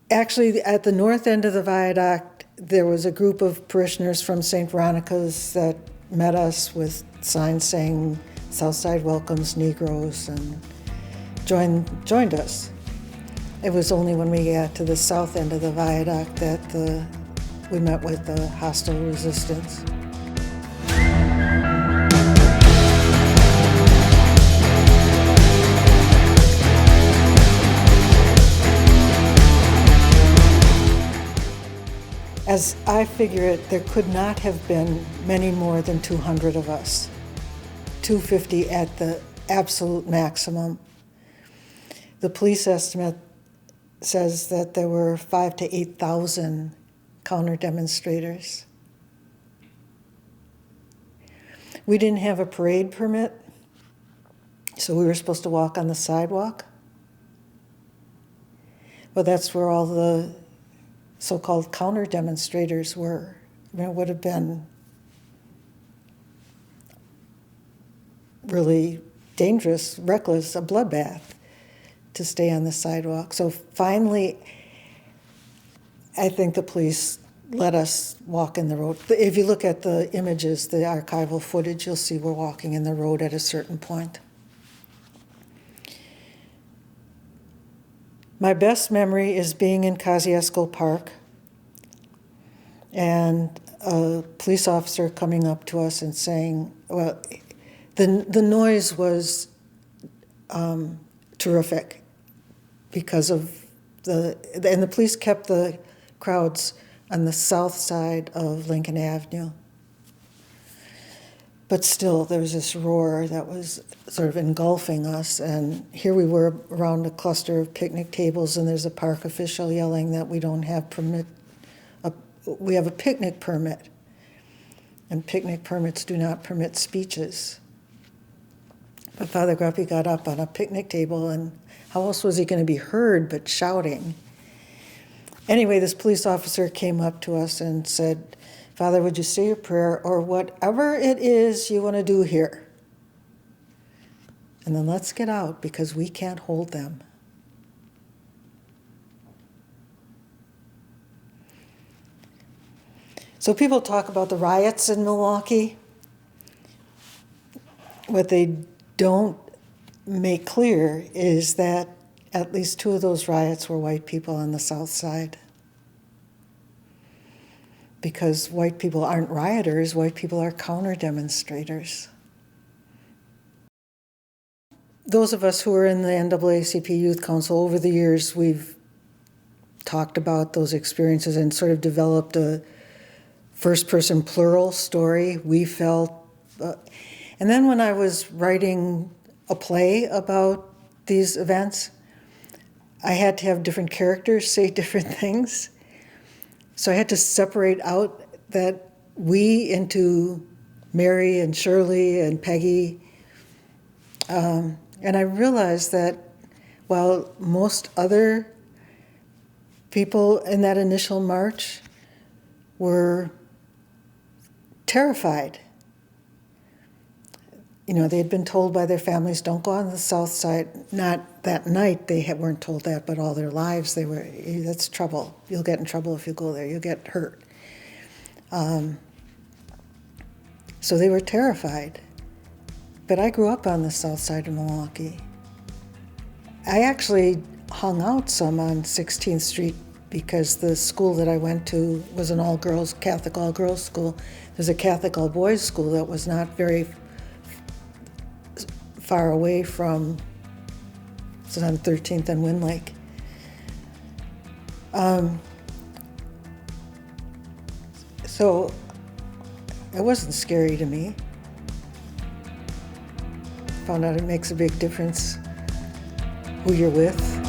Actually, at the north end of the viaduct, there was a group of parishioners from St. Veronica's that met us with signs saying Southside welcomes Negroes and joined us. It was only when we got to the south end of the viaduct that we met with the hostile resistance. As I figure it, there could not have been many more than 200 of us, 250 at the absolute maximum. The police estimate says that there were 5,000 to 8,000 counter-demonstrators. We didn't have a parade permit, so we were supposed to walk on the sidewalk. Well, that's where all the so-called counter-demonstrators were. I mean, it would have been really dangerous, reckless, a bloodbath to stay on the sidewalk. So finally, I think the police let us walk in the road. If you look at the images, the archival footage, you'll see we're walking in the road at a certain point. My best memory is being in Kosciuszko Park and a police officer coming up to us and saying, well, the noise was terrific because of and the police kept the crowds on the south side of Lincoln Avenue. But still, there was this roar that was sort of engulfing us, and here we were around a cluster of picnic tables, and there's a park official yelling that we don't have we have a picnic permit, and picnic permits do not permit speeches. But Father Groppi got up on a picnic table, and how else was he going to be heard but shouting? Anyway, this police officer came up to us and said, Father, would you say your prayer or whatever it is you want to do here? And then let's get out because we can't hold them. So people talk about the riots in Milwaukee. What they don't make clear is that at least 2 of those riots were white people on the south side. Because white people aren't rioters, white people are counter-demonstrators. Those of us who are in the NAACP Youth Council, over the years, we've talked about those experiences and sort of developed a first-person plural story. We felt, and then when I was writing a play about these events, I had to have different characters say different things. So I had to separate out that we into Mary and Shirley and Peggy. And I realized that while most other people in that initial march were terrified, you know, they had been told by their families, don't go on the south side. Not that night, they weren't told that, but all their lives, they were, that's trouble. You'll get in trouble if you go there. You'll get hurt. So they were terrified. But I grew up on the south side of Milwaukee. I actually hung out some on 16th Street because the school that I went to was an all-girls, Catholic all-girls school. There's a Catholic all-boys school that was not very far away from, it's on 13th and Wind Lake. So it wasn't scary to me. Found out it makes a big difference who you're with.